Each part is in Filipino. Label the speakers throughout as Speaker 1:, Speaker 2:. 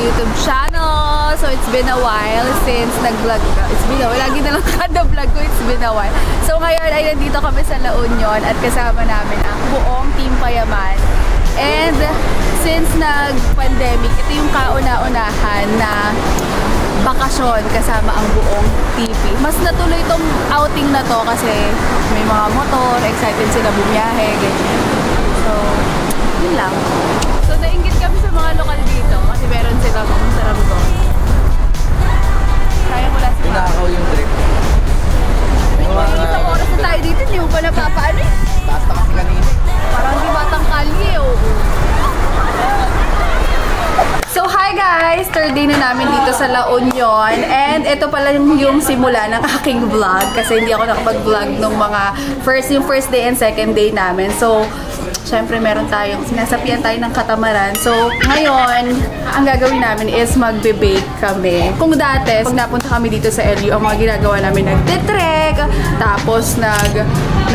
Speaker 1: YouTube channel. So it's been a while since nag-vlog ka. It's been a while. Lagi na lang kada vlog ko, it's been a while. So ngayon ay nandito kami sa La Union at kasama namin ang buong Team Payaman. And since nag-pandemic, ito yung kauna-unahan na bakasyon kasama ang buong TP. Mas natuloy itong outing na to kasi may mga motor, excited sila bumiyahe, ganyan. So, yun lang. So, nainggit kami sa mga lokal dito kasi meron silang sarap doon. Kaya ko lang si Mama.
Speaker 2: Pinakaw yung trip.
Speaker 1: Isang oras na tayo dito, hindi mo pa napapaano eh.
Speaker 2: Taas na kasi kanina.
Speaker 1: Parang di batang kalye, oo. So, hi guys! Third day na namin dito sa La Union. And ito pala yung simula ng aking vlog. Kasi hindi ako nakapag-vlog nung mga yung first day and second day namin. So, syempre meron tayong, sinasapian tayo ng katamaran. So, ngayon, ang gagawin namin is magbe-bake kami. Kung dati, pag napunta kami dito sa LU, ang mga ginagawa namin, nagte-trek, tapos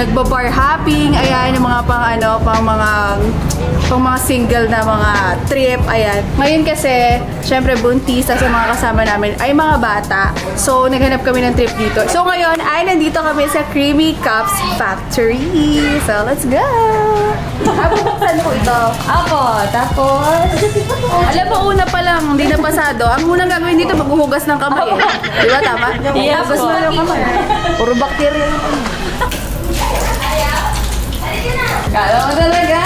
Speaker 1: nagba-bar hopping, ayan, yung mga pang mga single na mga trip, ayan. Ngayon kasi, syempre buntis sa mga kasama namin ay mga bata. So, naghanap kami ng trip dito. So, ngayon ay nandito kami sa Creamy Cups Factory. So, let's go! Buksan ko ito. Ako, tapos... Alam mo, una pa lang, hindi na pasado. Ang unang gagawin dito, maghuhugas ng kamay eh. Di ba, tama?
Speaker 3: Yes,
Speaker 1: Hugas mo yung kamay. Puro bakterya yung kamay. Kala mo talaga!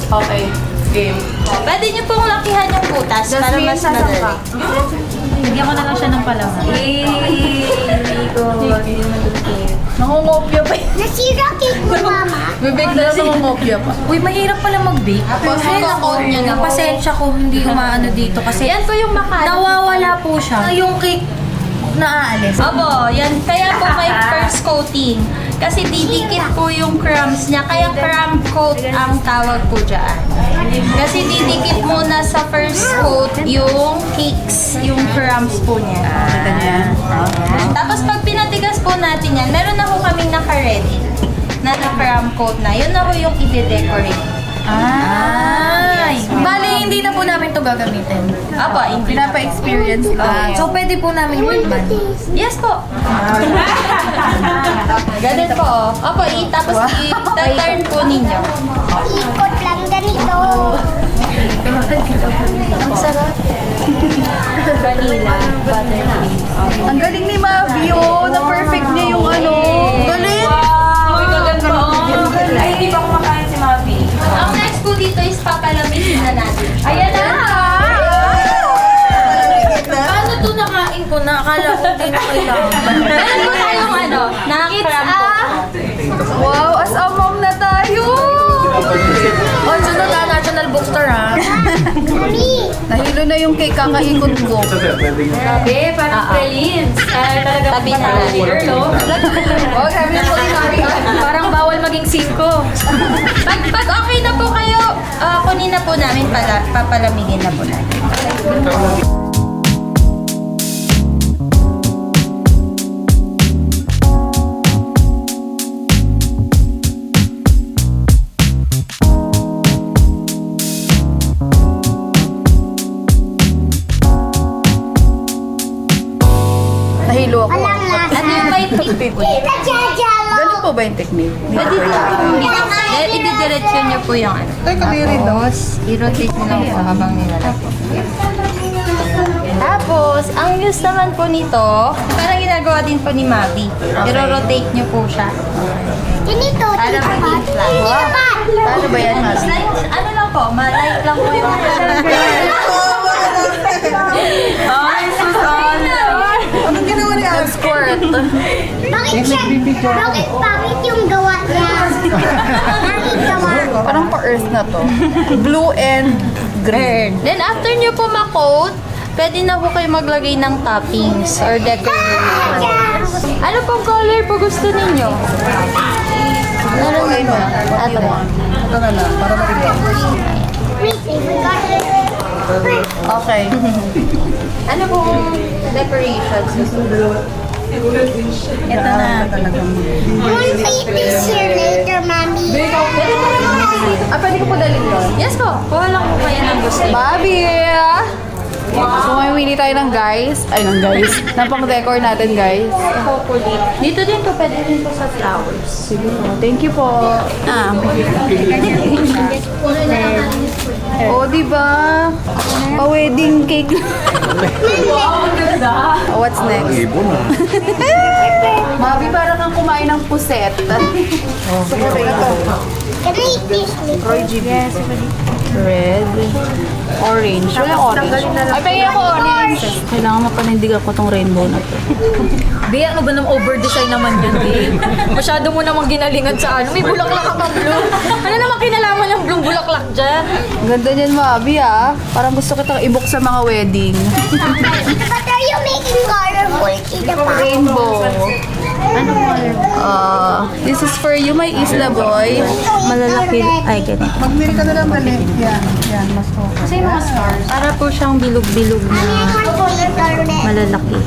Speaker 1: Okay, game.
Speaker 3: Pwede niyo pong lakihan yung butas para mas madali.
Speaker 4: Bigyan ko na lang siya ng palaman.
Speaker 1: Nangungopia pa yun.
Speaker 5: Nasira cake mo, Mama.
Speaker 1: Bibig na nangungopia pa.
Speaker 4: Uy, mahirap pala mag-bake.
Speaker 3: Kasi coat niya na.
Speaker 4: Pasensya ko, hindi umaano dito. Kasi
Speaker 3: Yan po yung makano.
Speaker 4: nawawala po siya. Yung cake na aalis.
Speaker 3: Opo, yan. Kaya po may first coating. Kasi didikit po yung crumbs niya. Kaya crumb coat ang tawag po dyan. Kasi didikit muna sa first coat yung cakes, yung crumbs po niya. Tapos pag pinatigas po natin yan, meron na po kaming naka-ready na crumb coat na. Yun na po yung i-decorate.
Speaker 4: Ay! Bale, hindi na po namin to gagamitin.
Speaker 3: Opo, hindi.
Speaker 1: Pinapa-experience lang.
Speaker 4: So, pwede po namin tikman.
Speaker 3: Yes po. Ganun po. Opo, tapos i-turn po ninyo.
Speaker 5: Ikot lang ganito.
Speaker 1: Ang sarap.
Speaker 3: Vanilla, buttercream.
Speaker 1: Ang galing ni Mavi, oh. Na-perfect niya yung ano. Galing!
Speaker 3: Uy, gaganda po. Ay, hindi pa kumakain si Mavi. Ang next po dito is papalamigin na natin. Ayan na!
Speaker 4: Paano to nakain ko na? Akala ko hindi na kailangan.
Speaker 3: Meron po tayong nakakram po.
Speaker 1: Wow, as a mom na tayo!
Speaker 4: O, sunod na National Bookstore, ha?
Speaker 5: Mami.
Speaker 1: Nahilo na yung cake kakaikot ko.
Speaker 3: Grabe, parang pralines. Tabi na natin.
Speaker 1: Oh, sabi na culinary art.
Speaker 4: Parang bawal maging 5.
Speaker 3: Pag okay na po kayo, kunin na po namin papalamigin na po natin.
Speaker 1: Nahilo ako.
Speaker 5: Walang lasa.
Speaker 3: Ano yung may technique?
Speaker 5: Tita Jajalo.
Speaker 1: Ganun po ba yung technique?
Speaker 3: Ididiretso niyo po yung ano.
Speaker 1: Ay, kabiri
Speaker 3: Tapos, i-rotate niyo lang po habang nilalagay. Tapos, ang use naman po nito, parang ginagawa din po ni Mavi. I-rotate niyo po siya.
Speaker 5: Ganito,
Speaker 3: Para
Speaker 5: tita
Speaker 3: maging
Speaker 5: Pat.
Speaker 3: flat.
Speaker 5: Tita Pat.
Speaker 1: Paano ba yan, Mavi?
Speaker 3: Slight, ano lang po, ma-light lang po yung Ay, Susana!
Speaker 1: Anong ginawa ni Alex Squirt?
Speaker 5: Bakit siya? Bakit pangit yung gawa niya? Bakit gawa?
Speaker 1: Parang pa-earth na to. Blue and green.
Speaker 3: Then, after nyo po ma-coat, pwede na po kayo maglagay ng toppings or decorations. Ano pong color po gusto ninyo? Ano ninyo? Ito ba?
Speaker 2: Ito na lang, para makita.
Speaker 5: Wait, I forgot it.
Speaker 1: Okay.
Speaker 3: Ano pong decorations gusto? Ito na.
Speaker 5: You want to eat this here later, Mommy?
Speaker 1: Pwede ko po dalhin yun?
Speaker 3: Yes po. Kuha lang po kayo ng gusto.
Speaker 1: Bobby! So, mamimili tayo ng guys. ng pang-decor natin, guys.
Speaker 3: Dito din po, pwede din po sa flowers.
Speaker 1: Sige po. Thank you po. Oh, diba? Pa-wedding cake. Oh, what's next?
Speaker 6: Ibon ah.
Speaker 1: Bobby, parang kang kumain ng puset.
Speaker 5: Can I eat this later?
Speaker 1: Roy G. Red. Orange. Wala orange. Ay, pwede ako orange. Kailangan mapanindigan ko tong rainbow na to.
Speaker 4: Di, ano ba ng over-design naman yun, di? Masyado mo namang ginalingan sa ano. May bulaklak ka pang blue. Ano naman kinalaman ng blue bulaklak dyan?
Speaker 1: Ganda niyan, Bobby, ah. Parang gusto kitang i-book sa mga wedding.
Speaker 5: But are you making colorful kita pa?
Speaker 1: Rainbow. This is for you, my Isla boy.
Speaker 3: Malalaki. Ay, ganito.
Speaker 2: Magmili ka na lang dali. Yan, mas okay.
Speaker 3: Kasi mga stars. Para po siyang bilog-bilog na malalaki.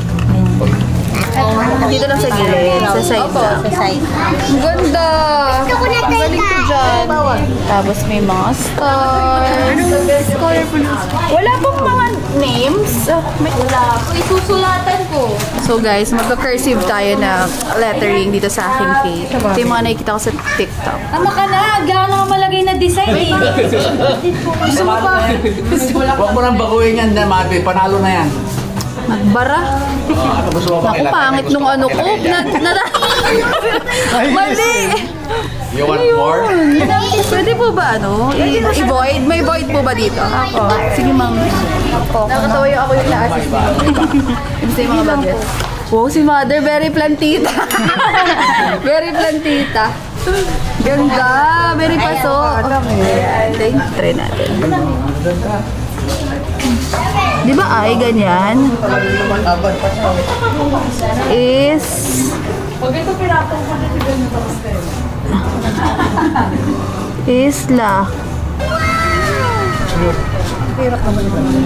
Speaker 3: Ayan.
Speaker 1: Dito lang sa gilid, sa side lang.
Speaker 3: Sa side.
Speaker 1: Ang ganda!
Speaker 5: Gusto ko na
Speaker 1: Ang galing ko dyan. Tapos may mga stars. Wala pong mga names.
Speaker 3: Wala po. Isusulatan ko.
Speaker 1: So guys, magka-cursive tayo na lettering dito sa aking cake. Ito yung mga nakikita ko sa TikTok.
Speaker 3: Tama ka na. Gano'n ka malagay na design eh.
Speaker 1: Gusto mo pa?
Speaker 2: Huwag mo nang baguhin yan, Mati. Panalo na yan.
Speaker 1: Nagbara.
Speaker 2: Gusto mo ba
Speaker 1: Naku, pangit nung ano ko. Mali!
Speaker 2: You want more?
Speaker 1: Pwede po ba i-void? May void po ba dito? Ako. Sige, ma'am. Nakatawa yung ako yung na-assist. Ibig yung mga bagets. Wow, si mother, very plantita. Very plantita. Ganda. Very paso. Try natin. Di ba ay ganyan? Is... Isla.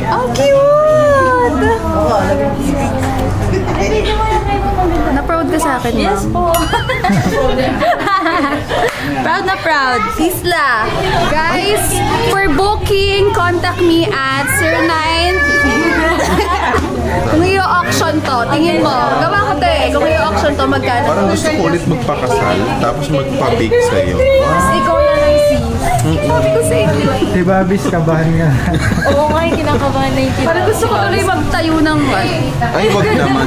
Speaker 1: Ang cute! Na-proud ka sa akin, ma'am. Yes po. Proud na proud. Isla. Guys, for booking, contact me at 09. Kung i-auction to, tingin mo. Gawa ko to eh. Kung i-auction to, magkano?
Speaker 6: Parang gusto ko ulit magpakasal, tapos magpa-bake sa'yo.
Speaker 4: Ikaw yan ang sis.
Speaker 1: Sabi ko sa inyo.
Speaker 2: Si Babis, kabahan nga.
Speaker 4: Oo nga, kinakabahan na yung
Speaker 1: Parang gusto ko tuloy magtayo ng
Speaker 6: Ay, wag naman.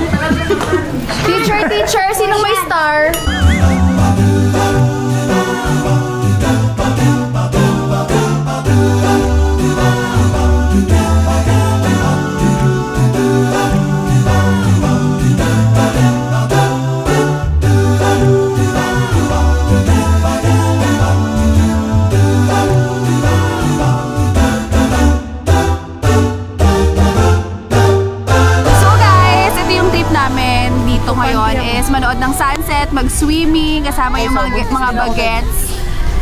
Speaker 1: Teacher, sinong may star? Manood ng sunset, mag-swimming, kasama yung mga bagets.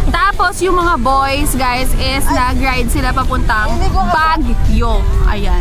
Speaker 1: Tapos yung mga boys, guys, is nag-ride sila papuntang Baguio. Ayan.